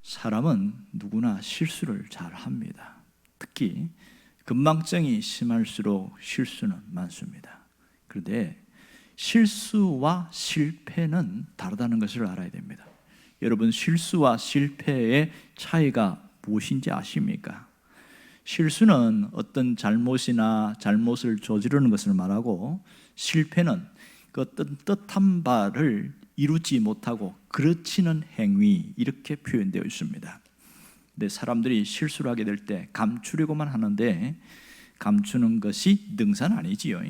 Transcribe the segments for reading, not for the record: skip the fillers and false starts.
사람은 누구나 실수를 잘 합니다. 특히 건망증이 심할수록 실수는 많습니다. 그런데 실수와 실패는 다르다는 것을 알아야 됩니다. 여러분, 실수와 실패의 차이가 무엇인지 아십니까? 실수는 어떤 잘못이나 잘못을 저지르는 것을 말하고, 실패는 그 어떤 뜻한 바를 이루지 못하고 그르치는 행위, 이렇게 표현되어 있습니다. 근데 사람들이 실수를 하게 될 때 감추려고만 하는데, 감추는 것이 능사는 아니지요.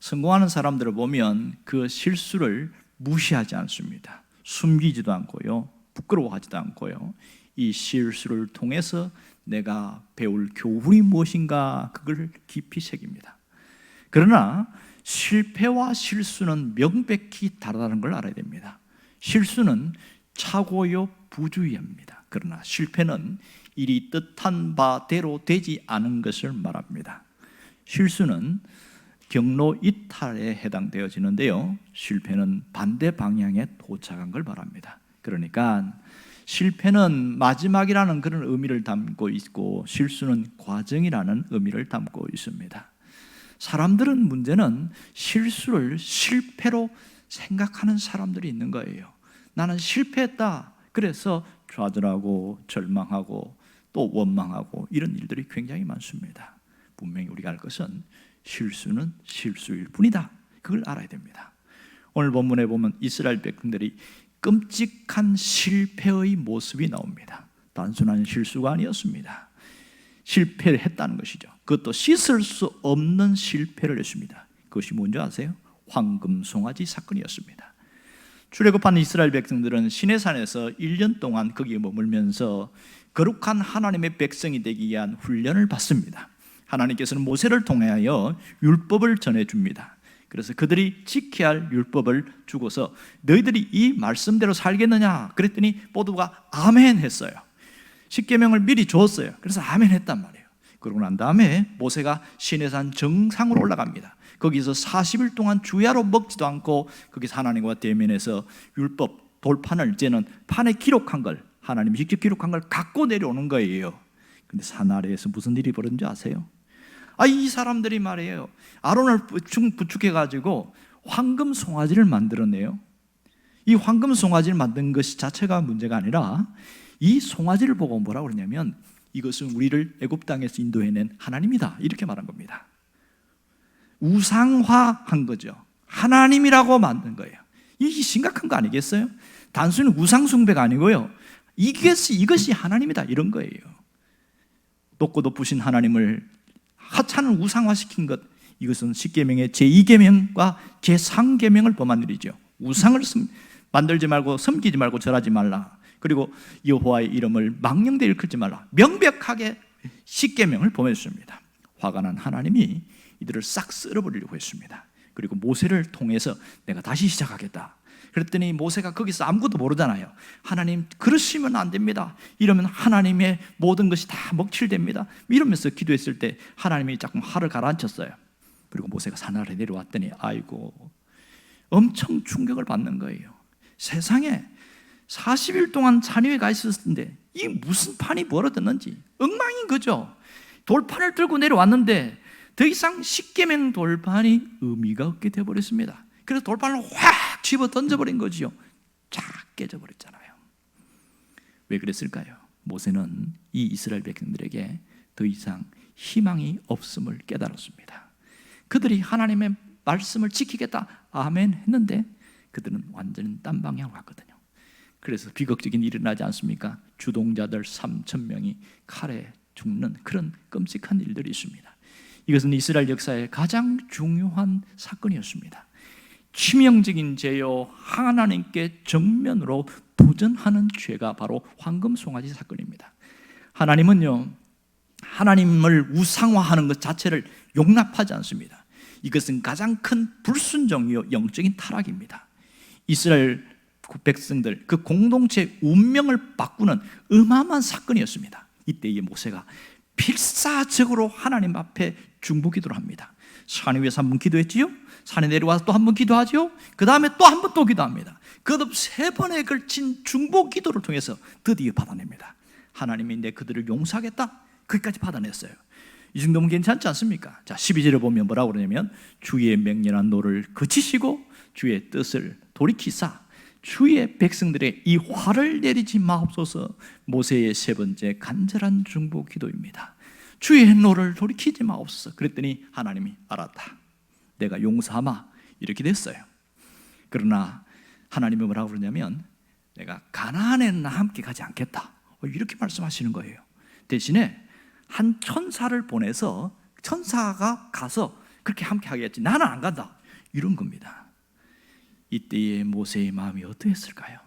성공하는 사람들을 보면 그 실수를 무시하지 않습니다. 숨기지도 않고요, 부끄러워하지도 않고요, 이 실수를 통해서 내가 배울 교훈이 무엇인가, 그걸 깊이 새깁니다. 그러나 실패와 실수는 명백히 다르다는 걸 알아야 됩니다. 실수는 착오요 부주의합니다. 그러나 실패는 일이 뜻한 바대로 되지 않은 것을 말합니다. 실수는 경로 이탈에 해당되어지는데요, 실패는 반대 방향에 도착한 걸 말합니다. 그러니까 실패는 마지막이라는 그런 의미를 담고 있고, 실수는 과정이라는 의미를 담고 있습니다. 사람들은, 문제는 실수를 실패로 생각하는 사람들이 있는 거예요. 나는 실패했다, 그래서 좌절하고 절망하고 또 원망하고, 이런 일들이 굉장히 많습니다. 분명히 우리가 알 것은 실수는 실수일 뿐이다, 그걸 알아야 됩니다. 오늘 본문에 보면 이스라엘 백성들이 끔찍한 실패의 모습이 나옵니다. 단순한 실수가 아니었습니다. 실패를 했다는 것이죠. 그것도 씻을 수 없는 실패를 했습니다. 그것이 뭔지 아세요? 황금 송아지 사건이었습니다. 출애굽한 이스라엘 백성들은 시내산에서 1년 동안 거기에 머물면서 거룩한 하나님의 백성이 되기 위한 훈련을 받습니다. 하나님께서는 모세를 통하여 율법을 전해줍니다. 그래서 그들이 지켜야 할 율법을 주고서 너희들이 이 말씀대로 살겠느냐 그랬더니 모두가 아멘 했어요. 십계명을 미리 줬어요. 그래서 아멘 했단 말이에요. 그러고 난 다음에 모세가 시내산 정상으로 올라갑니다. 거기서 40일 동안 주야로 먹지도 않고 거기서 하나님과 대면해서 율법 돌판을, 이제는 판에 기록한 걸, 하나님이 직접 기록한 걸 갖고 내려오는 거예요. 근데 산 아래에서 무슨 일이 벌어진지 아세요? 이 사람들이 말이에요, 아론을 부축해가지고 황금 송아지를 만들어내요. 이 황금 송아지를 만든 것이 자체가 문제가 아니라, 이 송아지를 보고 뭐라고 그러냐면, 이것은 우리를 애굽 땅에서 인도해낸 하나님이다, 이렇게 말한 겁니다. 우상화한 거죠. 하나님이라고 만든 거예요. 이게 심각한 거 아니겠어요? 단순히 우상 숭배가 아니고요, 이것이 하나님이다, 이런 거예요. 높고 높으신 하나님을 하찮은 우상화시킨 것, 이것은 십계명의 제2계명과 제3계명을 범한 일이죠. 우상을 만들지 말고 섬기지 말고 절하지 말라, 그리고 여호와의 이름을 망령되 일컫지 말라, 명백하게 십계명을 범했습니다. 화가 난 하나님이 이들을 싹 쓸어버리려고 했습니다. 그리고 모세를 통해서 내가 다시 시작하겠다 그랬더니, 모세가 거기서 아무것도 모르잖아요. 하나님, 그러시면 안 됩니다, 이러면 하나님의 모든 것이 다 먹칠됩니다, 이러면서 기도했을 때 하나님이 조금 화를 가라앉혔어요. 그리고 모세가 산 아래 내려왔더니, 아이고, 엄청 충격을 받는 거예요. 세상에 40일 동안 산 위에 가 있었는데 이 무슨 판이 벌어졌는지 엉망인 거죠. 돌판을 들고 내려왔는데 더 이상 십계명 돌판이 의미가 없게 되어버렸습니다. 그래서 돌판을 확 집어 던져버린 거지요. 쫙 깨져버렸잖아요. 왜 그랬을까요? 모세는 이 이스라엘 백성들에게 더 이상 희망이 없음을 깨달았습니다. 그들이 하나님의 말씀을 지키겠다 아멘 했는데 그들은 완전히 딴 방향으로 갔거든요. 그래서 비극적인 일이 일어나지 않습니까? 주동자들 3,000명이 칼에 죽는 그런 끔찍한 일들이 있습니다. 이것은 이스라엘 역사의 가장 중요한 사건이었습니다. 치명적인 죄요, 하나님께 정면으로 도전하는 죄가 바로 황금 송아지 사건입니다. 하나님은요, 하나님을 우상화하는 것 자체를 용납하지 않습니다. 이것은 가장 큰 불순종이요, 영적인 타락입니다. 이스라엘 백성들, 그 공동체의 운명을 바꾸는 어마어마한 사건이었습니다. 이때에 모세가 필사적으로 하나님 앞에 중보기도를 합니다. 산 위에서 한 번 기도했지요, 산에 내려와서 또 한 번 기도하죠, 그 다음에 또 한 번 또 기도합니다. 거듭 3번에 걸친 중보 기도를 통해서 드디어 받아냅니다. 하나님이 내 그들을 용서하겠다, 거기까지 받아냈어요. 이 정도면 괜찮지 않습니까? 자, 12절에 보면 뭐라고 그러냐면 주의 명령한 노를 그치시고 주의 뜻을 돌이키사 주의 백성들의 이 화를 내리지 마옵소서. 모세의 3번째 간절한 중보 기도입니다. 주의 노를 돌이키지 마옵소서. 그랬더니 하나님이 알았다, 내가 용서하마, 이렇게 됐어요. 그러나 하나님이 뭐라고 그러냐면 내가 가나안에는 함께 가지 않겠다, 이렇게 말씀하시는 거예요. 대신에 한 천사를 보내서 천사가 가서 그렇게 함께 하겠지, 나는 안 간다, 이런 겁니다. 이때의 모세의 마음이 어떠했을까요?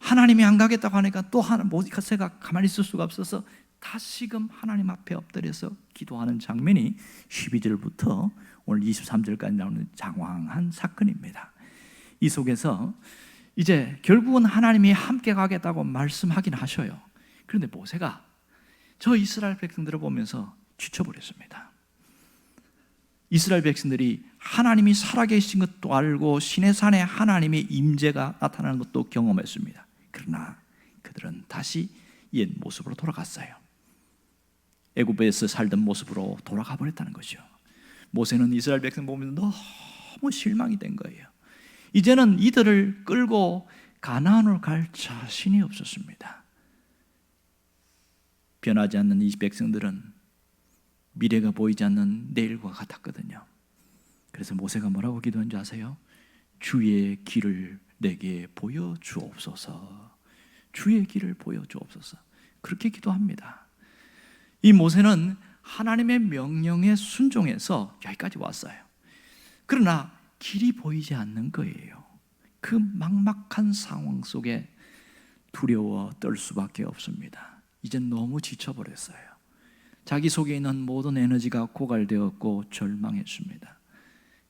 하나님이 안 가겠다고 하니까 또 모세가 가만히 있을 수가 없어서 다시금 하나님 앞에 엎드려서 기도하는 장면이 12절부터 오늘 23절까지 나오는 장황한 사건입니다. 이 속에서 이제 결국은 하나님이 함께 가겠다고 말씀하긴 하셔요. 그런데 모세가 저 이스라엘 백성들을 보면서 지쳐버렸습니다. 이스라엘 백성들이 하나님이 살아계신 것도 알고 시내산에 하나님의 임재가 나타나는 것도 경험했습니다. 그러나 그들은 다시 옛 모습으로 돌아갔어요. 애굽에서 살던 모습으로 돌아가 버렸다는 것이죠. 모세는 이스라엘 백성 보면서 너무 실망이 된 거예요. 이제는 이들을 끌고 가나안으로 갈 자신이 없었습니다. 변하지 않는 이 백성들은 미래가 보이지 않는 내일과 같았거든요. 그래서 모세가 뭐라고 기도한 줄 아세요? 주의 길을 내게 보여주옵소서. 주의 길을 보여주옵소서. 그렇게 기도합니다. 이 모세는 하나님의 명령에 순종해서 여기까지 왔어요. 그러나 길이 보이지 않는 거예요. 그 막막한 상황 속에 두려워 떨 수밖에 없습니다. 이젠 너무 지쳐버렸어요. 자기 속에 있는 모든 에너지가 고갈되었고 절망했습니다.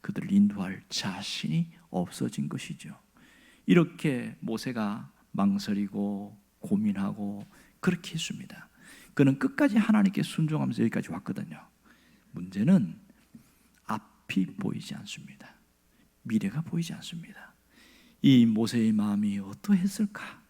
그들을 인도할 자신이 없어진 것이죠. 이렇게 모세가 망설이고 고민하고 그렇게 했습니다. 그는 끝까지 하나님께 순종하면서 여기까지 왔거든요. 문제는 앞이 보이지 않습니다. 미래가 보이지 않습니다. 이 모세의 마음이 어떠했을까?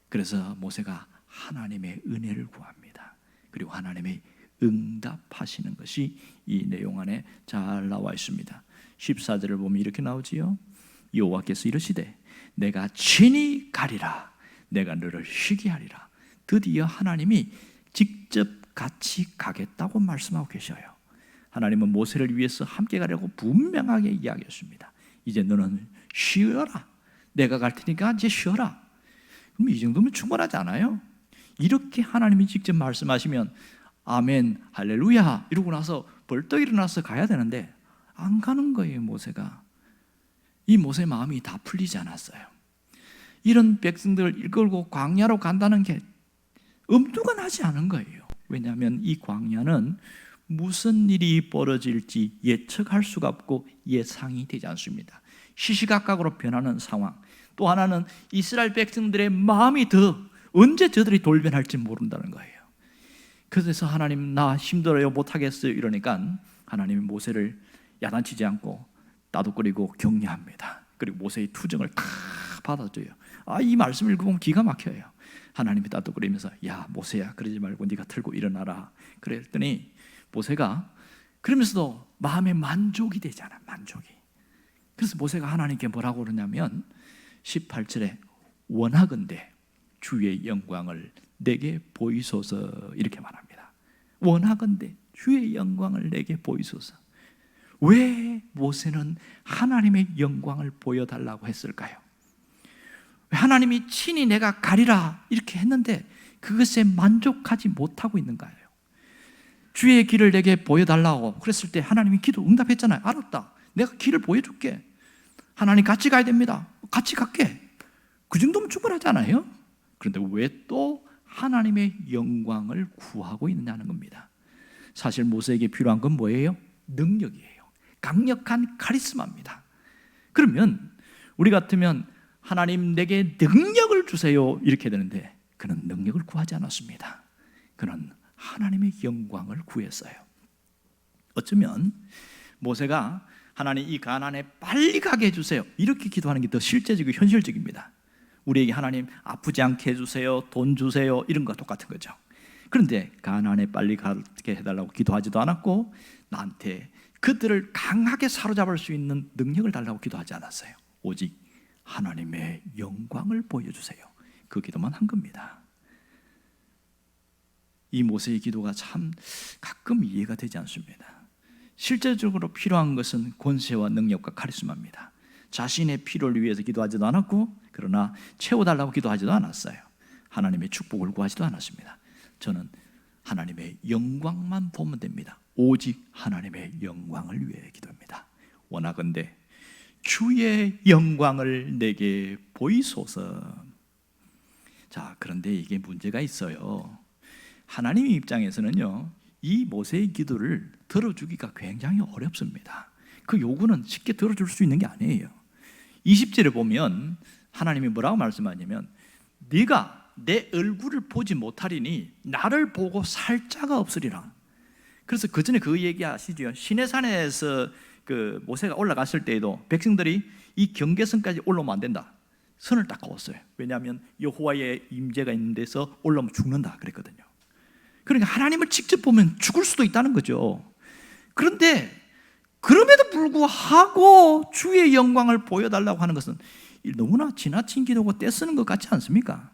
그래서 모세가 하나님의 은혜를 구합니다. 그리고 하나님의 응답하시는 것이 이 내용 안에 잘 나와 있습니다. 14절을 보면 이렇게 나오지요. 여호와께서 이르시되 내가 친히 가리라, 내가 너를 쉬게 하리라. 드디어 하나님이 직접 같이 가겠다고 말씀하고 계셔요. 하나님은 모세를 위해서 함께 가려고 분명하게 이야기했습니다. 이제 너는 쉬어라, 내가 갈 테니까 이제 쉬어라. 그럼 이 정도면 충분하지 않아요? 이렇게 하나님이 직접 말씀하시면 아멘, 할렐루야 이러고 나서 벌떡 일어나서 가야 되는데 안 가는 거예요. 모세가. 이 모세의 마음이 다 풀리지 않았어요. 이런 백성들을 이끌고 광야로 간다는 게 엄두가나지 않은 거예요. 왜냐하면 이 광야는 무슨 일이 벌어질지 예측할 수가 없고 예상이 되지 않습니다. 시시각각으로 변하는 상황, 또 하나는 이스라엘 백성들의 마음이 더 언제 저들이 돌변할지 모른다는 거예요. 그래서 하나님 나 힘들어요, 못하겠어요 이러니까 하나님이 모세를 야단치지 않고 따독거리고 격려합니다. 그리고 모세의 투정을 다 받아줘요. 이 말씀을 읽으면 기가 막혀요. 하나님이 따독거리면서 야 모세야, 그러지 말고 네가 들고 일어나라. 그랬더니 모세가 그러면서도 마음에 만족이 되잖아. 만족이. 그래서 모세가 하나님께 뭐라고 그러냐면 18절에 원하건대 주의 영광을 내게 보이소서 이렇게 말합니다. 원하건대 주의 영광을 내게 보이소서. 왜 모세는 하나님의 영광을 보여달라고 했을까요? 하나님이 친히 내가 가리라 이렇게 했는데 그것에 만족하지 못하고 있는 거예요. 주의 길을 내게 보여달라고 그랬을 때 하나님이 기도 응답했잖아요. 알았다, 내가 길을 보여줄게. 하나님 같이 가야 됩니다. 같이 갈게. 그 정도면 충분하지 않아요? 그런데 왜 또 하나님의 영광을 구하고 있느냐는 겁니다. 사실 모세에게 필요한 건 뭐예요? 능력이에요. 강력한 카리스마입니다. 그러면 우리 같으면 하나님 내게 능력을 주세요 이렇게 되는데 그는 능력을 구하지 않았습니다. 그는 하나님의 영광을 구했어요. 어쩌면 모세가 하나님 이 가난에 빨리 가게 해주세요. 이렇게 기도하는 게 더 실제적이고 현실적입니다. 우리에게 하나님 아프지 않게 해주세요, 돈 주세요, 이런 거와 똑같은 거죠. 그런데 가난에 빨리 가게 해달라고 기도하지도 않았고, 나한테 그들을 강하게 사로잡을 수 있는 능력을 달라고 기도하지 않았어요. 오직 하나님의 영광을 보여주세요, 그 기도만 한 겁니다. 이 모세의 기도가 참 가끔 이해가 되지 않습니다. 실제적으로 필요한 것은 권세와 능력과 카리스마입니다. 자신의 필요를 위해서 기도하지도 않았고, 그러나 채워달라고 기도하지도 않았어요. 하나님의 축복을 구하지도 않았습니다. 저는 하나님의 영광만 보면 됩니다. 오직 하나님의 영광을 위해 기도합니다. 원하건대 주의 영광을 내게 보이소서. 자, 그런데 이게 문제가 있어요. 하나님 입장에서는요, 이 모세의 기도를 들어주기가 굉장히 어렵습니다. 그 요구는 쉽게 들어줄 수 있는 게 아니에요. 20절에 보면 하나님이 뭐라고 말씀하냐면, 네가 내 얼굴을 보지 못하리니 나를 보고 살 자가 없으리라. 그래서 그 전에 그 얘기 아시죠? 시내산에서 그 모세가 올라갔을 때에도 백성들이 이 경계선까지 올라오면 안 된다, 선을 딱 그었어요. 왜냐하면 여호와의 임재가 있는 데서 올라오면 죽는다 그랬거든요. 그러니까 하나님을 직접 보면 죽을 수도 있다는 거죠. 그런데 그럼에도 불구하고 주의 영광을 보여달라고 하는 것은 너무나 지나친 기도고 떼쓰는 것 같지 않습니까?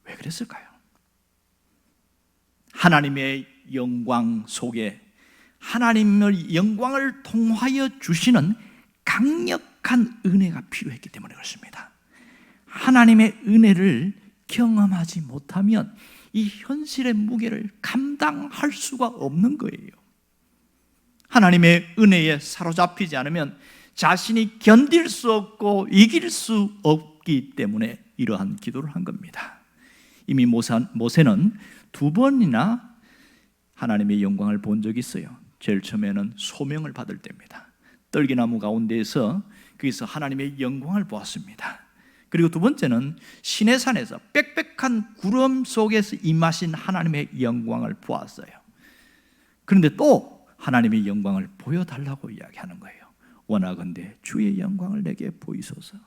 왜 그랬을까요? 하나님의 영광 속에 하나님의 영광을 통하여 주시는 강력한 은혜가 필요했기 때문에 그렇습니다. 하나님의 은혜를 경험하지 못하면 이 현실의 무게를 감당할 수가 없는 거예요. 하나님의 은혜에 사로잡히지 않으면 자신이 견딜 수 없고 이길 수 없기 때문에 이러한 기도를 한 겁니다. 이미 모세는 2번이나 하나님의 영광을 본 적이 있어요. 제일 처음에는 소명을 받을 때입니다. 떨기나무 가운데에서 거기서 하나님의 영광을 보았습니다. 그리고 2번째는 시내산에서 빽빽한 구름 속에서 임하신 하나님의 영광을 보았어요. 그런데 또 하나님의 영광을 보여달라고 이야기하는 거예요. 원하건대 주의 영광을 내게 보이소서.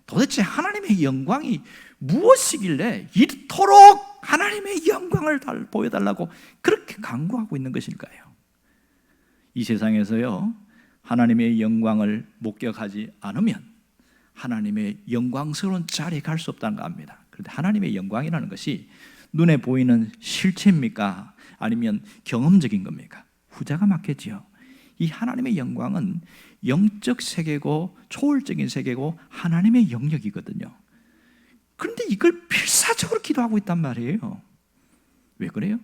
도대체 하나님의 영광이 무엇이길래 이토록 하나님의 영광을 보여달라고 그렇게 간구하고 있는 것일까요? 이 세상에서요, 하나님의 영광을 목격하지 않으면 하나님의 영광스러운 자리에 갈 수 없다는 거 압니다. 그런데 하나님의 영광이라는 것이 눈에 보이는 실체입니까? 아니면 경험적인 겁니까? 후자가 맞겠지요. 이 하나님의 영광은 영적 세계고 초월적인 세계고 하나님의 영역이거든요. 그런데 이걸 필사적으로 기도하고 있단 말이에요. 왜 그래요?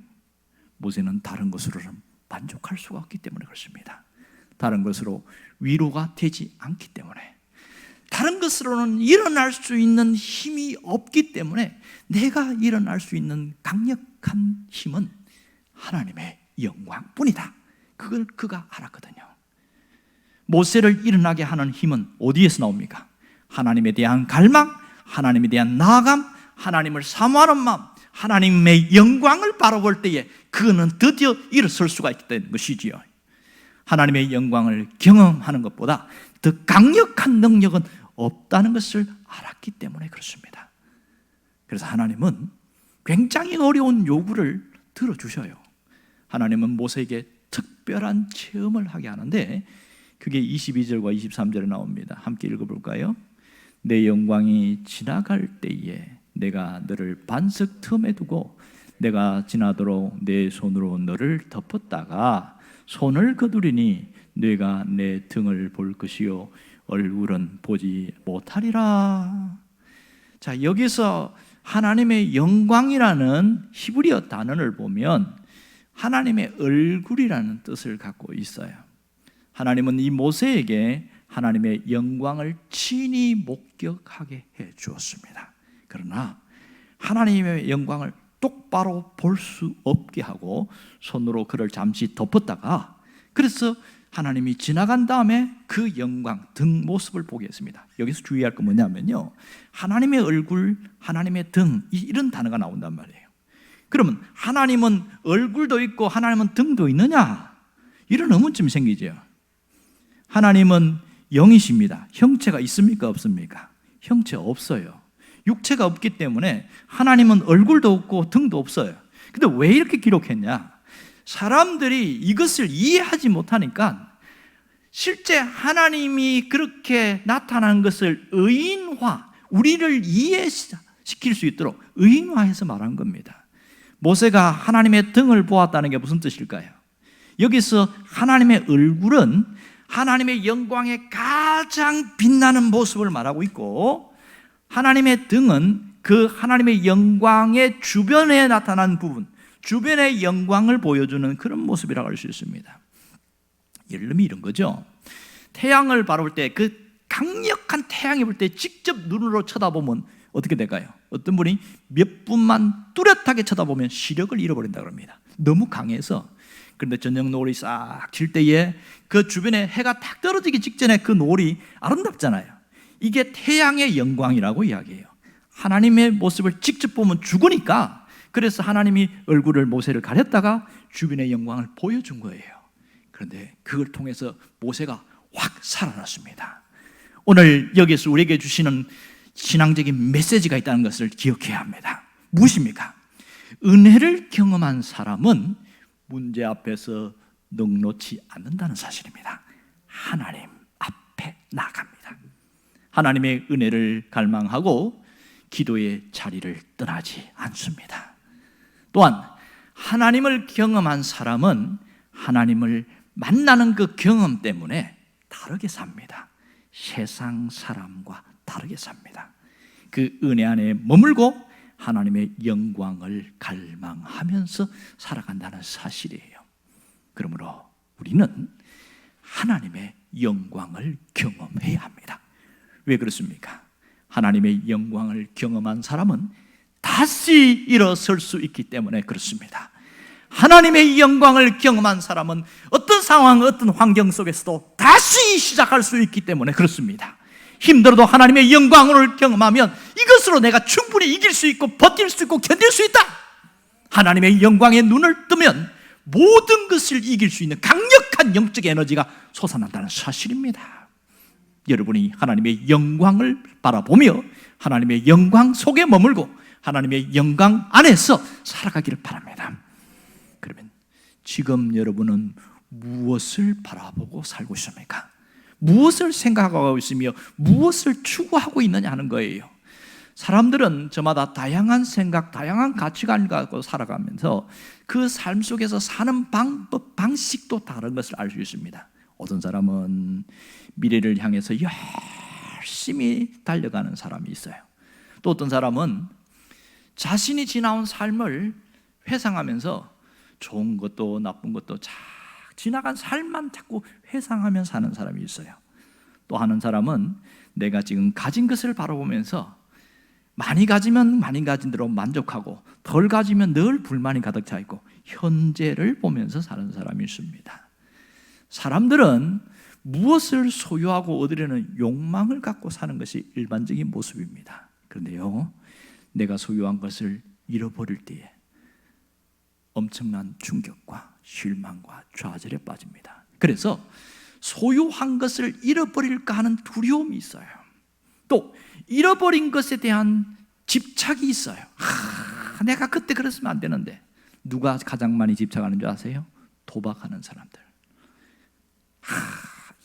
모세는 다른 것으로는 만족할 수가 없기 때문에 그렇습니다. 다른 것으로 위로가 되지 않기 때문에, 다른 것으로는 일어날 수 있는 힘이 없기 때문에 내가 일어날 수 있는 강력한 힘은 하나님의 영광뿐이다. 그걸 그가 알았거든요. 모세를 일어나게 하는 힘은 어디에서 나옵니까? 하나님에 대한 갈망, 하나님에 대한 나아감, 하나님을 사모하는 마음, 하나님의 영광을 바라볼 때에 그는 드디어 일어설 수가 있다는 것이지요. 하나님의 영광을 경험하는 것보다 더 강력한 능력은 없다는 것을 알았기 때문에 그렇습니다. 그래서 하나님은 굉장히 어려운 요구를 들어주셔요. 하나님은 모세에게 특별한 체험을 하게 하는데 그게 22절과 23절에 나옵니다. 함께 읽어볼까요? 내 영광이 지나갈 때에 내가 너를 반석 틈에 두고 내가 지나도록 내 손으로 너를 덮었다가 손을 거두리니 네가 내 등을 볼 것이요 얼굴은 보지 못하리라. 자, 여기서 하나님의 영광이라는 히브리어 단어를 보면 하나님의 얼굴이라는 뜻을 갖고 있어요. 하나님은 이 모세에게 하나님의 영광을 친히 목격하게 해 주었습니다. 그러나 하나님의 영광을 똑바로 볼 수 없게 하고 손으로 그를 잠시 덮었다가, 그래서 하나님이 지나간 다음에 그 영광, 등 모습을 보게 했습니다. 여기서 주의할 건 뭐냐면요, 하나님의 얼굴, 하나님의 등, 이런 단어가 나온단 말이에요. 그러면 하나님은 얼굴도 있고 하나님은 등도 있느냐? 이런 의문점이 생기죠. 하나님은 영이십니다. 형체가 있습니까? 없습니까? 형체 없어요. 육체가 없기 때문에 하나님은 얼굴도 없고 등도 없어요. 근데 왜 이렇게 기록했냐? 사람들이 이것을 이해하지 못하니까 실제 하나님이 그렇게 나타난 것을 의인화, 우리를 이해시킬 수 있도록 의인화해서 말한 겁니다. 모세가 하나님의 등을 보았다는 게 무슨 뜻일까요? 여기서 하나님의 얼굴은 하나님의 영광의 가장 빛나는 모습을 말하고 있고, 하나님의 등은 그 하나님의 영광의 주변에 나타난 부분, 주변의 영광을 보여주는 그런 모습이라고 할 수 있습니다. 예를 들면 이런 거죠. 태양을 바라볼 때, 그 강력한 태양이 볼 때 직접 눈으로 쳐다보면 어떻게 될까요? 어떤 분이 몇 분만 뚜렷하게 쳐다보면 시력을 잃어버린다고 합니다. 너무 강해서. 그런데 저녁 노을이 싹 질 때에 그 주변에 해가 탁 떨어지기 직전에 그 노을이 아름답잖아요. 이게 태양의 영광이라고 이야기해요. 하나님의 모습을 직접 보면 죽으니까, 그래서 하나님이 얼굴을 모세를 가렸다가 주변의 영광을 보여준 거예요. 그런데 그걸 통해서 모세가 확 살아났습니다. 오늘 여기서 우리에게 주시는 신앙적인 메시지가 있다는 것을 기억해야 합니다. 무엇입니까? 은혜를 경험한 사람은 문제 앞에서 넉넉지 않는다는 사실입니다. 하나님 앞에 나갑니다. 하나님의 은혜를 갈망하고 기도의 자리를 떠나지 않습니다. 또한 하나님을 경험한 사람은 하나님을 만나는 그 경험 때문에 다르게 삽니다. 세상 사람과 다르게 삽니다. 그 은혜 안에 머물고 하나님의 영광을 갈망하면서 살아간다는 사실이에요. 그러므로 우리는 하나님의 영광을 경험해야 합니다. 왜 그렇습니까? 하나님의 영광을 경험한 사람은 다시 일어설 수 있기 때문에 그렇습니다. 하나님의 영광을 경험한 사람은 어떤 상황, 어떤 환경 속에서도 다시 시작할 수 있기 때문에 그렇습니다. 힘들어도 하나님의 영광을 경험하면 이것으로 내가 충분히 이길 수 있고 버틸 수 있고 견딜 수 있다. 하나님의 영광에 눈을 뜨면 모든 것을 이길 수 있는 강력한 영적 에너지가 솟아난다는 사실입니다. 여러분이 하나님의 영광을 바라보며 하나님의 영광 속에 머물고 하나님의 영광 안에서 살아가기를 바랍니다. 그러면 지금 여러분은 무엇을 바라보고 살고 있습니까? 무엇을 생각하고 있으며 무엇을 추구하고 있느냐 하는 거예요. 사람들은 저마다 다양한 생각, 다양한 가치관을 갖고 살아가면서 그 삶 속에서 사는 방법, 방식도 다른 것을 알 수 있습니다. 어떤 사람은 미래를 향해서 열심히 달려가는 사람이 있어요. 또 어떤 사람은 자신이 지나온 삶을 회상하면서 좋은 것도 나쁜 것도 잘 지나간 삶만 자꾸 회상하며 사는 사람이 있어요. 또 하는 사람은 내가 지금 가진 것을 바라보면서 많이 가지면 많이 가진 대로 만족하고 덜 가지면 늘 불만이 가득 차 있고 현재를 보면서 사는 사람이 있습니다. 사람들은 무엇을 소유하고 얻으려는 욕망을 갖고 사는 것이 일반적인 모습입니다. 그런데요, 내가 소유한 것을 잃어버릴 때에 엄청난 충격과 실망과 좌절에 빠집니다. 그래서 소유한 것을 잃어버릴까 하는 두려움이 있어요. 또 잃어버린 것에 대한 집착이 있어요. 내가 그때 그랬으면 안 되는데. 누가 가장 많이 집착하는 줄 아세요? 도박하는 사람들.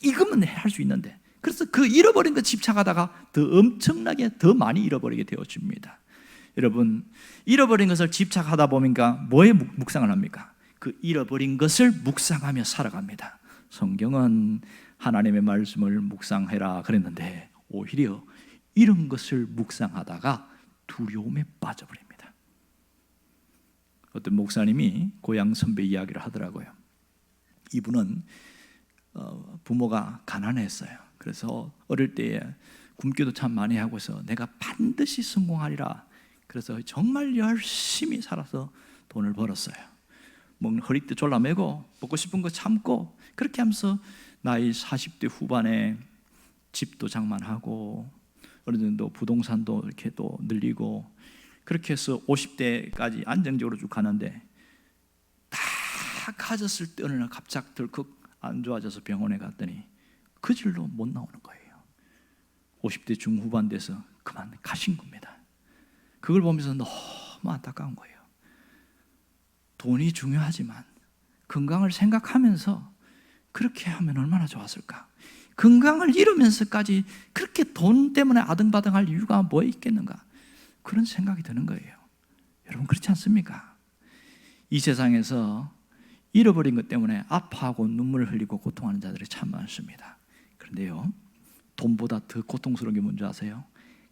이거면 할 수 있는데. 그래서 그 잃어버린 것 집착하다가 더 엄청나게 더 많이 잃어버리게 되어집니다. 여러분, 잃어버린 것을 집착하다 보니까 뭐에 묵상을 합니까? 그 잃어버린 것을 묵상하며 살아갑니다. 성경은 하나님의 말씀을 묵상해라 그랬는데 오히려 이런 것을 묵상하다가 두려움에 빠져버립니다. 어떤 목사님이 고향 선배 이야기를 하더라고요. 이분은 부모가 가난했어요. 그래서 어릴 때에 굶기도 참 많이 하고서 내가 반드시 성공하리라. 그래서 정말 열심히 살아서 돈을 벌었어요. 뭐 허리띠 졸라매고 먹고 싶은 거 참고 그렇게 하면서 나이 40대 후반에 집도 장만하고 어느 정도 부동산도 이렇게 또 늘리고 그렇게 해서 50대까지 안정적으로 쭉 가는데 다 가졌을 때 어느 날 갑자기 덜컥 안 좋아져서 병원에 갔더니 그 길로 못 나오는 거예요. 50대 중후반 돼서 그만 가신 겁니다. 그걸 보면서 너무 안타까운 거예요. 돈이 중요하지만 건강을 생각하면서 그렇게 하면 얼마나 좋았을까. 건강을 잃으면서까지 그렇게 돈 때문에 아등바등할 이유가 뭐 있겠는가, 그런 생각이 드는 거예요. 여러분 그렇지 않습니까? 이 세상에서 잃어버린 것 때문에 아파하고 눈물을 흘리고 고통하는 자들이 참 많습니다. 그런데요, 돈보다 더 고통스러운 게 뭔지 아세요?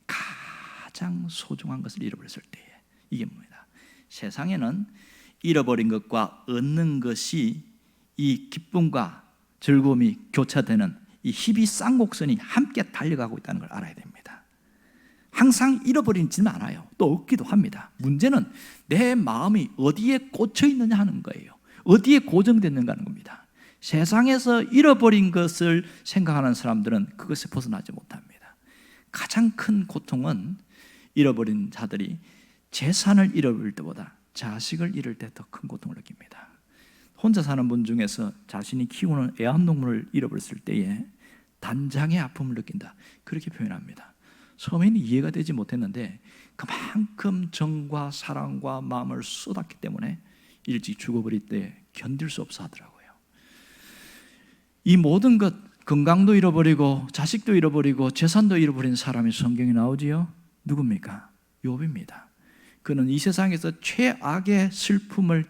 가장 소중한 것을 잃어버렸을 때에. 이게 뭡니다. 세상에는 잃어버린 것과 얻는 것이, 이 기쁨과 즐거움이 교차되는 이 희비 쌍곡선이 함께 달려가고 있다는 걸 알아야 됩니다. 항상 잃어버리지는 않아요. 또 얻기도 합니다. 문제는 내 마음이 어디에 꽂혀 있느냐 하는 거예요. 어디에 고정됐는가 하는 겁니다. 세상에서 잃어버린 것을 생각하는 사람들은 그것에 벗어나지 못합니다. 가장 큰 고통은 잃어버린 자들이 재산을 잃어버릴 때보다 자식을 잃을 때 더 큰 고통을 느낍니다. 혼자 사는 분 중에서 자신이 키우는 애완동물을 잃어버렸을 때에 단장의 아픔을 느낀다, 그렇게 표현합니다. 처음에는 이해가 되지 못했는데 그만큼 정과 사랑과 마음을 쏟았기 때문에 일찍 죽어버릴 때 견딜 수 없어 하더라고요. 이 모든 것, 건강도 잃어버리고 자식도 잃어버리고 재산도 잃어버린 사람이 성경에 나오지요. 누굽니까? 욥입니다. 그는 이 세상에서 최악의 슬픔을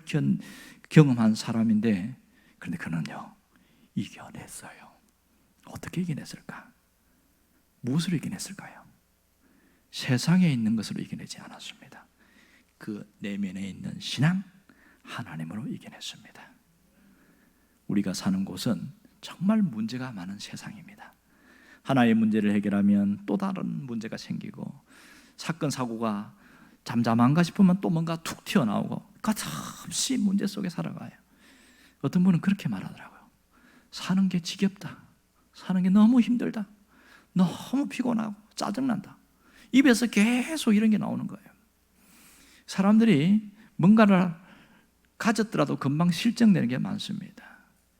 경험한 사람인데, 그런데 그는요 이겨냈어요. 어떻게 이겨냈을까? 무엇으로 이겨냈을까요? 세상에 있는 것으로 이겨내지 않았습니다. 그 내면에 있는 신앙, 하나님으로 이겨냈습니다. 우리가 사는 곳은 정말 문제가 많은 세상입니다. 하나의 문제를 해결하면 또 다른 문제가 생기고, 사건 사고가 잠잠한가 싶으면 또 뭔가 툭 튀어나오고, 가차없이 문제 속에 살아가요. 어떤 분은 그렇게 말하더라고요. 사는 게 지겹다, 사는 게 너무 힘들다, 너무 피곤하고 짜증난다. 입에서 계속 이런 게 나오는 거예요. 사람들이 뭔가를 가졌더라도 금방 실증내는 게 많습니다.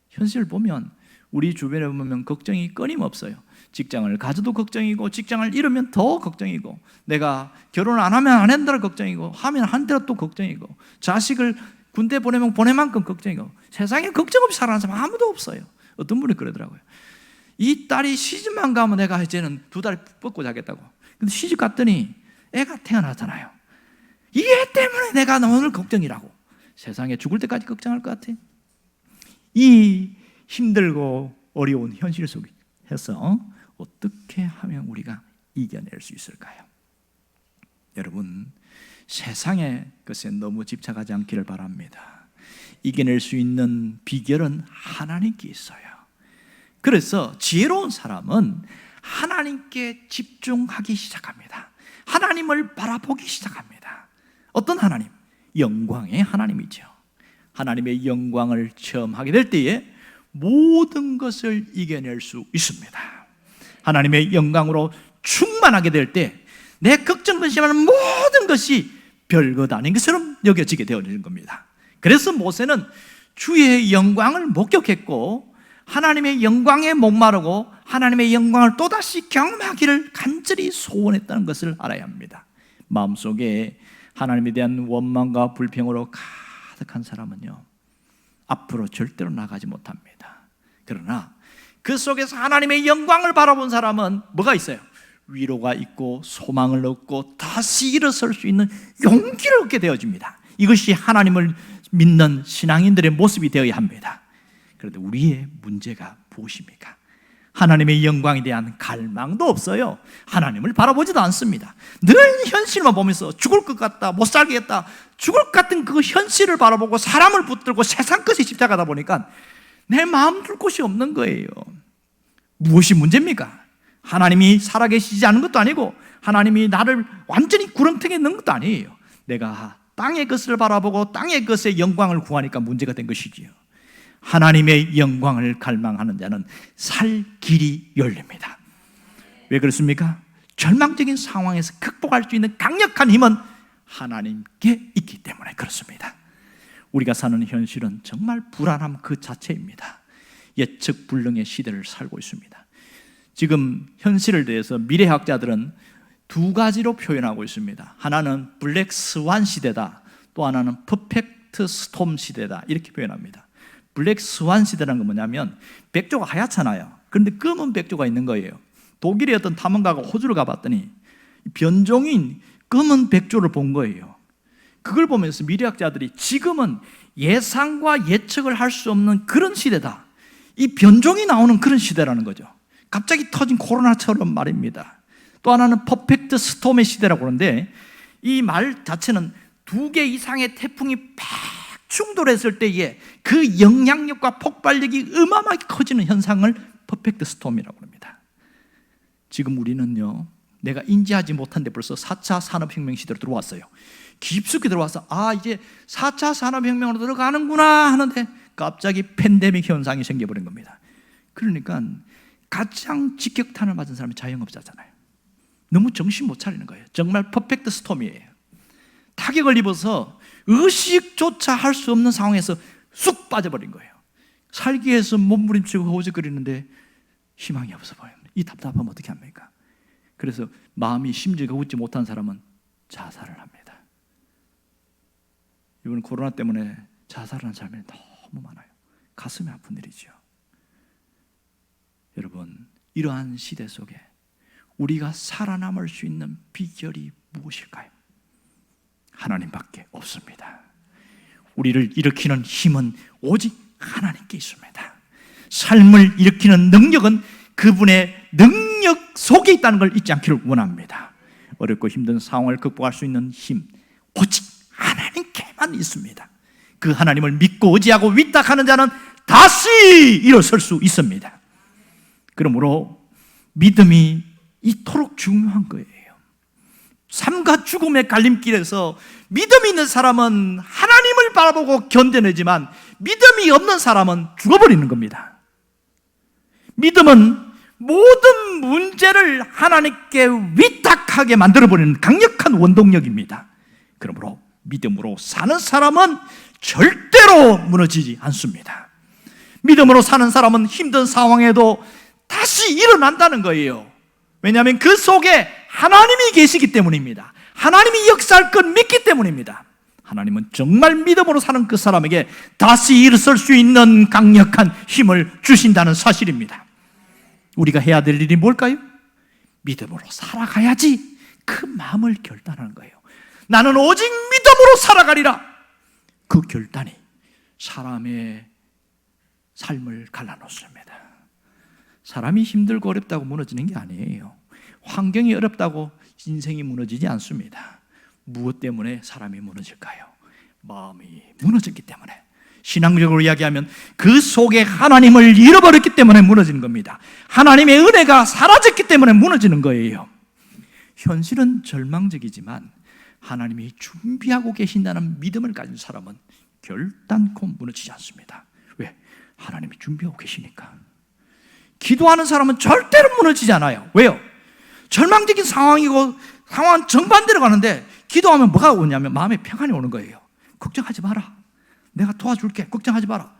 현실을 보면, 우리 주변에 보면 걱정이 끊임없어요. 직장을 가져도 걱정이고, 직장을 잃으면 더 걱정이고, 내가 결혼을 안 하면 안 한다는 걱정이고, 하면 한 대로 또 걱정이고, 자식을 군대 보내면 보낼 만큼 걱정이고, 세상에 걱정 없이 살아가는 사람 아무도 없어요. 어떤 분이 그러더라고요. 이 딸이 시집만 가면 내가 이제는 2달 뻗고 자겠다고. 근데 시집 갔더니 애가 태어나잖아요. 이 애 때문에 내가 오늘 걱정이라고. 세상에 죽을 때까지 걱정할 것 같아. 이 힘들고 어려운 현실 속에서 어떻게 하면 우리가 이겨낼 수 있을까요? 여러분, 세상의 것에 너무 집착하지 않기를 바랍니다. 이겨낼 수 있는 비결은 하나님께 있어요. 그래서 지혜로운 사람은 하나님께 집중하기 시작합니다. 하나님을 바라보기 시작합니다. 어떤 하나님? 영광의 하나님이죠. 하나님의 영광을 체험하게 될 때에 모든 것을 이겨낼 수 있습니다. 하나님의 영광으로 충만하게 될 때 내 걱정 근심하는 모든 것이 별것 아닌 것처럼 여겨지게 되어지는 겁니다. 그래서 모세는 주의 영광을 목격했고, 하나님의 영광에 목마르고 하나님의 영광을 또다시 경험하기를 간절히 소원했다는 것을 알아야 합니다. 마음속에 하나님에 대한 원망과 불평으로 가득한 사람은요, 앞으로 절대로 나가지 못합니다. 그러나 그 속에서 하나님의 영광을 바라본 사람은 뭐가 있어요? 위로가 있고 소망을 얻고 다시 일어설 수 있는 용기를 얻게 되어집니다. 이것이 하나님을 믿는 신앙인들의 모습이 되어야 합니다. 그런데 우리의 문제가 무엇입니까? 하나님의 영광에 대한 갈망도 없어요. 하나님을 바라보지도 않습니다. 늘 현실만 보면서 죽을 것 같다, 못 살겠다, 죽을 것 같은 그 현실을 바라보고 사람을 붙들고 세상 것에 집착하다 보니까 내 마음 둘 곳이 없는 거예요. 무엇이 문제입니까? 하나님이 살아계시지 않은 것도 아니고, 하나님이 나를 완전히 구렁텅이에 넣은 것도 아니에요. 내가 땅의 것을 바라보고 땅의 것의 영광을 구하니까 문제가 된 것이지요. 하나님의 영광을 갈망하는 자는 살 길이 열립니다. 왜 그렇습니까? 절망적인 상황에서 극복할 수 있는 강력한 힘은 하나님께 있기 때문에 그렇습니다. 우리가 사는 현실은 정말 불안함 그 자체입니다. 예측 불능의 시대를 살고 있습니다. 지금 현실을 대해서 미래학자들은 두 가지로 표현하고 있습니다. 하나는 블랙 스완 시대다, 또 하나는 퍼펙트 스톰 시대다, 이렇게 표현합니다. 블랙 스완 시대라는 건 뭐냐면 백조가 하얗잖아요. 그런데 검은 백조가 있는 거예요. 독일의 어떤 탐험가가 호주를 가봤더니 변종인 검은 백조를 본 거예요. 그걸 보면서 미래학자들이 지금은 예상과 예측을 할 수 없는 그런 시대다, 이 변종이 나오는 그런 시대라는 거죠. 갑자기 터진 코로나처럼 말입니다. 또 하나는 퍼펙트 스톰의 시대라고 그러는데, 이 말 자체는 2개 이상의 태풍이 팍 충돌했을 때에 그 영향력과 폭발력이 어마어마하게 커지는 현상을 퍼펙트 스톰이라고 합니다. 지금 우리는요, 내가 인지하지 못한데 벌써 4차 산업혁명 시대로 들어왔어요. 깊숙이 들어와서 이제 4차 산업혁명으로 들어가는구나 하는데 갑자기 팬데믹 현상이 생겨버린 겁니다. 그러니까 가장 직격탄을 맞은 사람이 자영업자잖아요. 너무 정신 못 차리는 거예요. 정말 퍼펙트 스톰이에요. 타격을 입어서 의식조차 할 수 없는 상황에서 쑥 빠져버린 거예요. 살기 위해서 몸부림치고 허우적거리는데 희망이 없어 보여요. 이 답답하면 어떻게 합니까? 그래서 마음이 심지가 웃지 못한 사람은 자살을 합니다. 이번 코로나 때문에 자살하는 사람이 너무 많아요. 가슴이 아픈 일이죠. 여러분, 이러한 시대 속에 우리가 살아남을 수 있는 비결이 무엇일까요? 하나님밖에 없습니다. 우리를 일으키는 힘은 오직 하나님께 있습니다. 삶을 일으키는 능력은 그분의 능력 속에 있다는 걸 잊지 않기를 원합니다. 어렵고 힘든 상황을 극복할 수 있는 힘, 오직 하나님께만 있습니다. 그 하나님을 믿고 의지하고 위탁하는 자는 다시 일어설 수 있습니다. 그러므로 믿음이 이토록 중요한 거예요. 삶과 죽음의 갈림길에서 믿음이 있는 사람은 하나님을 바라보고 견뎌내지만 믿음이 없는 사람은 죽어버리는 겁니다. 믿음은 모든 문제를 하나님께 위탁하게 만들어버리는 강력한 원동력입니다. 그러므로 믿음으로 사는 사람은 절대로 무너지지 않습니다. 믿음으로 사는 사람은 힘든 상황에도 다시 일어난다는 거예요. 왜냐하면 그 속에 하나님이 계시기 때문입니다. 하나님이 역사할 것 믿기 때문입니다. 하나님은 정말 믿음으로 사는 그 사람에게 다시 일어설 수 있는 강력한 힘을 주신다는 사실입니다. 우리가 해야 될 일이 뭘까요? 믿음으로 살아가야지, 그 마음을 결단하는 거예요. 나는 오직 믿음으로 살아가리라. 그 결단이 사람의 삶을 갈라놓습니다. 사람이 힘들고 어렵다고 무너지는 게 아니에요. 환경이 어렵다고 인생이 무너지지 않습니다. 무엇 때문에 사람이 무너질까요? 마음이 무너졌기 때문에. 신앙적으로 이야기하면 그 속에 하나님을 잃어버렸기 때문에 무너지는 겁니다. 하나님의 은혜가 사라졌기 때문에 무너지는 거예요. 현실은 절망적이지만 하나님이 준비하고 계신다는 믿음을 가진 사람은 결단코 무너지지 않습니다. 왜? 하나님이 준비하고 계시니까. 기도하는 사람은 절대로 무너지지 않아요. 왜요? 절망적인 상황이고 상황은 정반대로 가는데 기도하면 뭐가 오냐면 마음에 평안이 오는 거예요. 걱정하지 마라. 내가 도와줄게. 걱정하지 마라.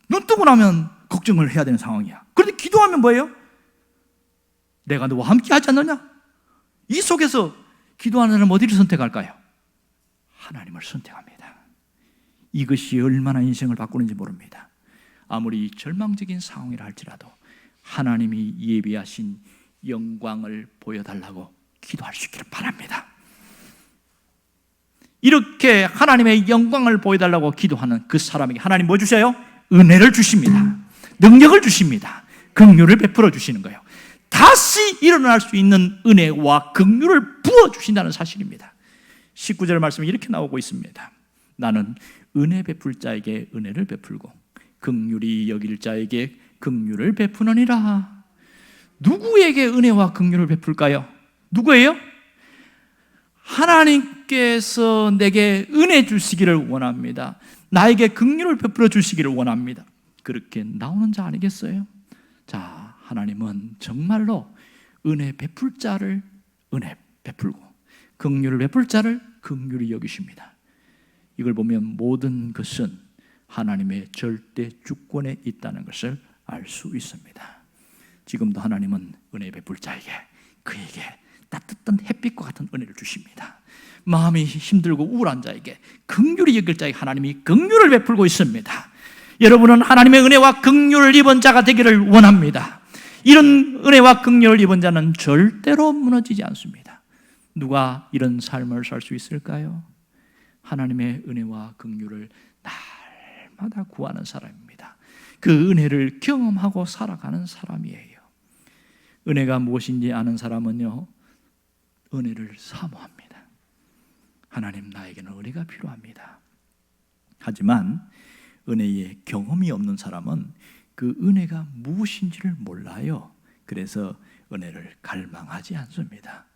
눈 뜨고 나면 걱정을 해야 되는 상황이야. 그런데 기도하면 뭐예요? 내가 너와 함께 하지 않느냐? 이 속에서 기도하는 사람은 어디를 선택할까요? 하나님을 선택합니다. 이것이 얼마나 인생을 바꾸는지 모릅니다. 아무리 절망적인 상황이라 할지라도 하나님이 예비하신 영광을 보여달라고 기도할 수 있기를 바랍니다. 이렇게 하나님의 영광을 보여달라고 기도하는 그 사람에게 하나님 뭐 주셔요? 은혜를 주십니다. 능력을 주십니다. 긍휼을 베풀어 주시는 거예요. 다시 일어날 수 있는 은혜와 긍휼을 부어주신다는 사실입니다. 19절 말씀이 이렇게 나오고 있습니다. 나는 은혜 베풀 자에게 은혜를 베풀고 긍휼히 여길 자에게 긍휼을 베푸느니라. 누구에게 은혜와 긍휼을 베풀까요? 누구예요? 하나님께서 내게 은혜 주시기를 원합니다. 나에게 긍휼을 베풀어 주시기를 원합니다. 그렇게 나오는 자 아니겠어요? 자, 하나님은 정말로 은혜 베풀 자를 은혜 베풀고 긍휼을 베풀 자를 긍휼히 여기십니다. 이걸 보면 모든 것은 하나님의 절대 주권에 있다는 것을 알 수 있습니다. 지금도 하나님은 은혜 베풀 자에게, 그에게 따뜻한 햇빛과 같은 은혜를 주십니다. 마음이 힘들고 우울한 자에게, 긍휼히 여길 자에게 하나님이 긍휼을 베풀고 있습니다. 여러분은 하나님의 은혜와 긍휼을 입은 자가 되기를 원합니다. 이런 은혜와 긍휼을 입은 자는 절대로 무너지지 않습니다. 누가 이런 삶을 살 수 있을까요? 하나님의 은혜와 긍휼을 날마다 구하는 사람입니다. 그 은혜를 경험하고 살아가는 사람이에요. 은혜가 무엇인지 아는 사람은요, 은혜를 사모합니다. 하나님, 나에게는 은혜가 필요합니다. 하지만 은혜의 경험이 없는 사람은 그 은혜가 무엇인지를 몰라요. 그래서 은혜를 갈망하지 않습니다.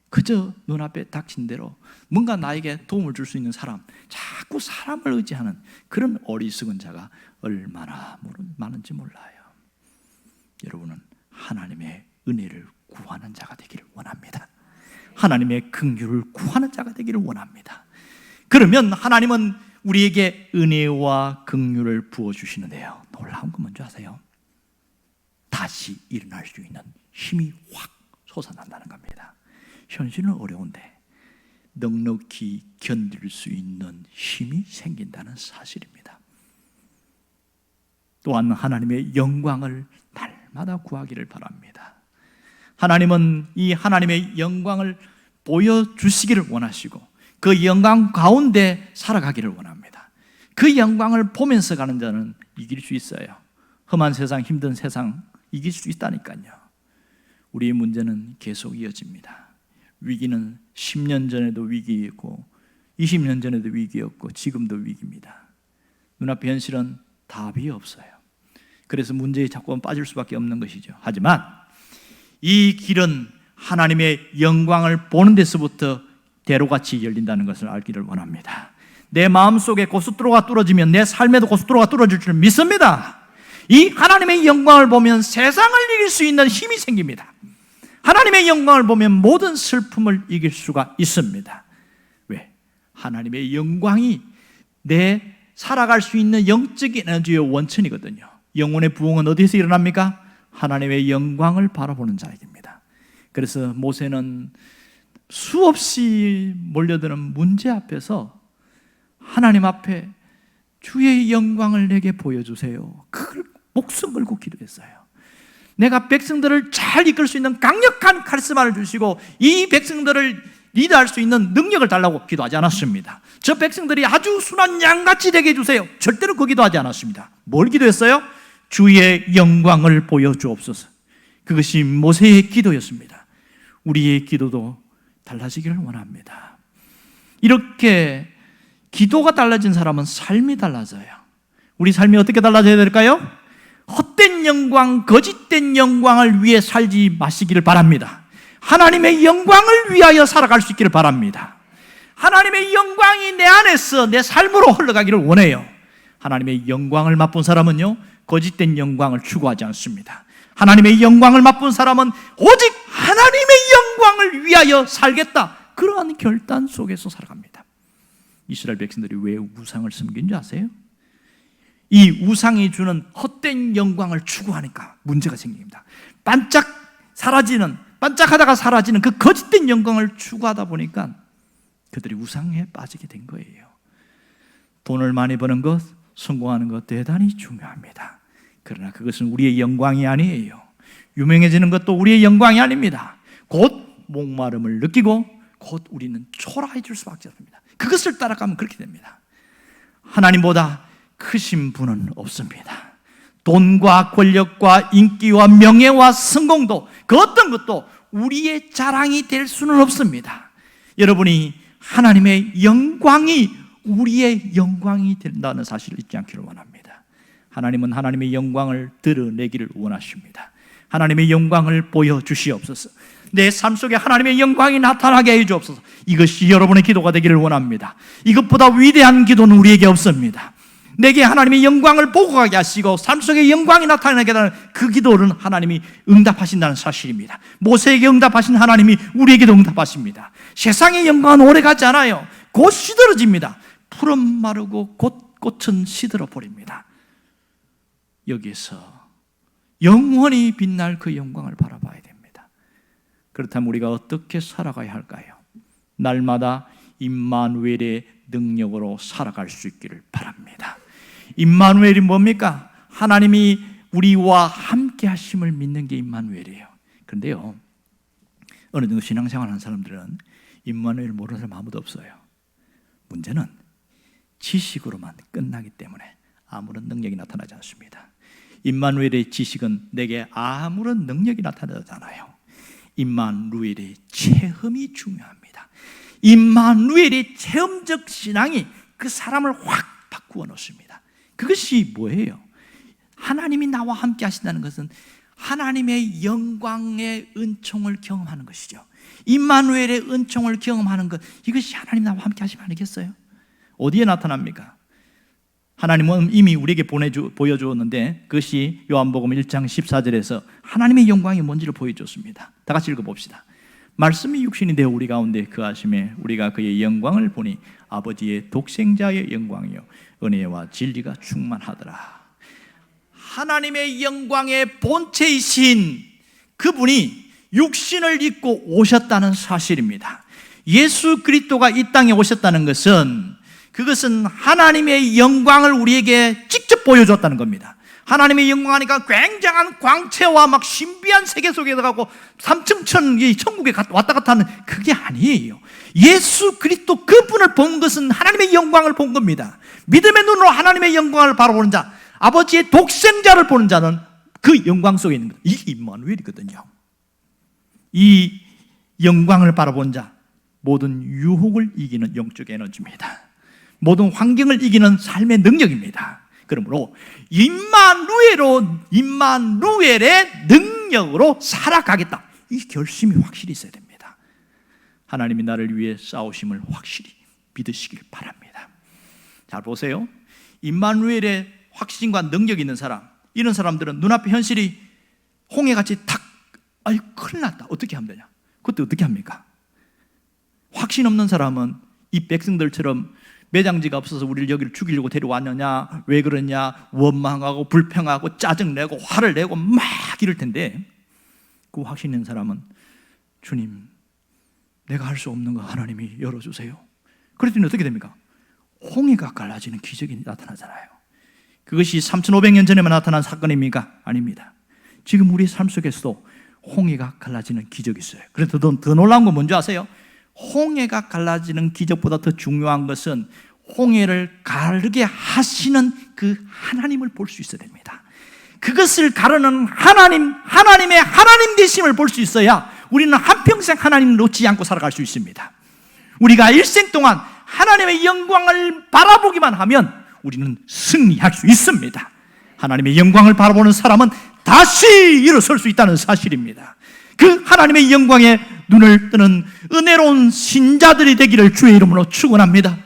그저 눈앞에 닥친 대로 뭔가 나에게 도움을 줄 수 있는 사람, 자꾸 사람을 의지하는 그런 어리석은 자가 얼마나 많은지 몰라요. 여러분은 하나님의 은혜를 구하는 자가 되기를 원합니다. 하나님의 긍휼을 구하는 자가 되기를 원합니다. 그러면 하나님은 우리에게 은혜와 긍휼을 부어주시는데요, 놀라운 건 뭔지 아세요? 다시 일어날 수 있는 힘이 확 솟아난다는 겁니다. 현실은 어려운데 넉넉히 견딜 수 있는 힘이 생긴다는 사실입니다. 또한 하나님의 영광을 날마다 구하기를 바랍니다. 하나님은 이 하나님의 영광을 보여주시기를 원하시고 그 영광 가운데 살아가기를 원합니다. 그 영광을 보면서 가는 자는 이길 수 있어요. 험한 세상, 힘든 세상 이길 수 있다니까요. 우리의 문제는 계속 이어집니다. 위기는 10년 전에도 위기였고 20년 전에도 위기였고 지금도 위기입니다. 눈앞의 현실은 답이 없어요. 그래서 문제에 자꾸 빠질 수밖에 없는 것이죠. 하지만 이 길은 하나님의 영광을 보는 데서부터 대로같이 열린다는 것을 알기를 원합니다. 내 마음속에 고속도로가 뚫어지면 내 삶에도 고속도로가 뚫어질 줄 믿습니다. 이 하나님의 영광을 보면 세상을 이길 수 있는 힘이 생깁니다. 하나님의 영광을 보면 모든 슬픔을 이길 수가 있습니다. 왜? 하나님의 영광이 내 살아갈 수 있는 영적인 에너지의 원천이거든요. 영혼의 부흥은 어디서 일어납니까? 하나님의 영광을 바라보는 자에게입니다. 그래서 모세는 수없이 몰려드는 문제 앞에서 하나님 앞에 주의 영광을 내게 보여주세요, 그걸 목숨 걸고 기도했어요. 내가 백성들을 잘 이끌 수 있는 강력한 카리스마를 주시고 이 백성들을 리드할 수 있는 능력을 달라고 기도하지 않았습니다. 저 백성들이 아주 순한 양같이 되게 해주세요, 절대로 그 기도하지 않았습니다. 뭘 기도했어요? 주의 영광을 보여주옵소서. 그것이 모세의 기도였습니다. 우리의 기도도 달라지기를 원합니다. 이렇게 기도가 달라진 사람은 삶이 달라져요. 우리 삶이 어떻게 달라져야 될까요? 헛된 영광, 거짓된 영광을 위해 살지 마시기를 바랍니다. 하나님의 영광을 위하여 살아갈 수 있기를 바랍니다. 하나님의 영광이 내 안에서 내 삶으로 흘러가기를 원해요. 하나님의 영광을 맛본 사람은요, 거짓된 영광을 추구하지 않습니다. 하나님의 영광을 맛본 사람은 오직 하나님의 영광을 위하여 살겠다, 그러한 결단 속에서 살아갑니다. 이스라엘 백성들이 왜 우상을 섬긴 줄 아세요? 이 우상이 주는 헛된 영광을 추구하니까 문제가 생깁니다. 반짝하다가 사라지는 그 거짓된 영광을 추구하다 보니까 그들이 우상에 빠지게 된 거예요. 돈을 많이 버는 것, 성공하는 것 대단히 중요합니다. 그러나 그것은 우리의 영광이 아니에요. 유명해지는 것도 우리의 영광이 아닙니다. 곧 목마름을 느끼고 곧 우리는 초라해질 수밖에 없습니다. 그것을 따라가면 그렇게 됩니다. 하나님보다 크신 분은 없습니다. 돈과 권력과 인기와 명예와 성공도 그 어떤 것도 우리의 자랑이 될 수는 없습니다. 여러분이 하나님의 영광이 우리의 영광이 된다는 사실을 잊지 않기를 원합니다. 하나님은 하나님의 영광을 드러내기를 원하십니다. 하나님의 영광을 보여주시옵소서. 내 삶 속에 하나님의 영광이 나타나게 해주옵소서. 이것이 여러분의 기도가 되기를 원합니다. 이것보다 위대한 기도는 우리에게 없습니다. 내게 하나님의 영광을 보고 가게 하시고 삶 속에 영광이 나타나게 하는 그 기도는 하나님이 응답하신다는 사실입니다. 모세에게 응답하신 하나님이 우리에게도 응답하십니다. 세상의 영광은 오래가지 않아요. 곧 시들어집니다. 풀은 마르고 곧 꽃은 시들어 버립니다. 여기에서 영원히 빛날 그 영광을 바라봐야 됩니다. 그렇다면 우리가 어떻게 살아가야 할까요? 날마다 임마누엘의 능력으로 살아갈 수 있기를 바랍니다. 임마누엘이 뭡니까? 하나님이 우리와 함께 하심을 믿는 게 임마누엘이에요. 그런데요, 어느 정도 신앙생활 하는 사람들은 임마누엘 모르는 사람 아무도 없어요. 문제는 지식으로만 끝나기 때문에 아무런 능력이 나타나지 않습니다. 임마누엘의 지식은 내게 아무런 능력이 나타나지 않아요. 임마누엘의 체험이 중요합니다. 임마누엘의 체험적 신앙이 그 사람을 확 바꾸어 놓습니다. 그것이 뭐예요? 하나님이 나와 함께 하신다는 것은 하나님의 영광의 은총을 경험하는 것이죠. 임마누엘의 은총을 경험하는 것, 이것이 하나님 나와 함께 하심 아니겠어요? 어디에 나타납니까? 하나님은 이미 우리에게 보여주었는데 그것이 요한복음 1장 14절에서 하나님의 영광이 뭔지를 보여줬습니다. 다 같이 읽어봅시다. 말씀이 육신이 되어 우리 가운데 거하심에 우리가 그의 영광을 보니 아버지의 독생자의 영광이요 은혜와 진리가 충만하더라. 하나님의 영광의 본체이신 그분이 육신을 입고 오셨다는 사실입니다. 예수 그리스도가 이 땅에 오셨다는 것은 그것은 하나님의 영광을 우리에게 직접 보여줬다는 겁니다. 하나님의 영광하니까 굉장한 광채와 막 신비한 세계 속에 들어가고 3층천 천국에 왔다 갔다 하는 그게 아니에요. 예수 그리스도 그분을 본 것은 하나님의 영광을 본 겁니다. 믿음의 눈으로 하나님의 영광을 바라보는 자, 아버지의 독생자를 보는 자는 그 영광 속에 있는 것, 이 임마누엘이거든요. 이 영광을 바라본 자, 모든 유혹을 이기는 영적 에너지입니다. 모든 환경을 이기는 삶의 능력입니다. 그러므로 임마누엘의 능력으로 살아가겠다, 이 결심이 확실히 있어야 됩니다. 하나님이 나를 위해 싸우심을 확실히 믿으시길 바랍니다. 잘 보세요. 임마누엘의 확신과 능력이 있는 사람, 이런 사람들은 눈앞의 현실이 홍해같이 탁, 아이 큰일 났다, 어떻게 하면 되냐? 그때 어떻게 합니까? 확신 없는 사람은 이 백성들처럼 매장지가 없어서 우리를 여기를 죽이려고 데려왔느냐, 왜 그러냐, 원망하고 불평하고 짜증내고 화를 내고 막 이럴 텐데, 그 확신 있는 사람은 주님, 내가 할 수 없는 거 하나님이 열어주세요. 그랬더니 어떻게 됩니까? 홍해가 갈라지는 기적이 나타나잖아요. 그것이 3500년 전에만 나타난 사건입니까? 아닙니다. 지금 우리 삶 속에서도 홍해가 갈라지는 기적이 있어요. 그래서 더 놀라운 건 뭔지 아세요? 홍해가 갈라지는 기적보다 더 중요한 것은 홍해를 가르게 하시는 그 하나님을 볼 수 있어야 됩니다. 그것을 가르는 하나님의 하나님 되심을 볼 수 있어야 우리는 한평생 하나님을 놓지 않고 살아갈 수 있습니다. 우리가 일생 동안 하나님의 영광을 바라보기만 하면 우리는 승리할 수 있습니다. 하나님의 영광을 바라보는 사람은 다시 일어설 수 있다는 사실입니다. 그 하나님의 영광에 눈을 뜨는 은혜로운 신자들이 되기를 주의 이름으로 축원합니다.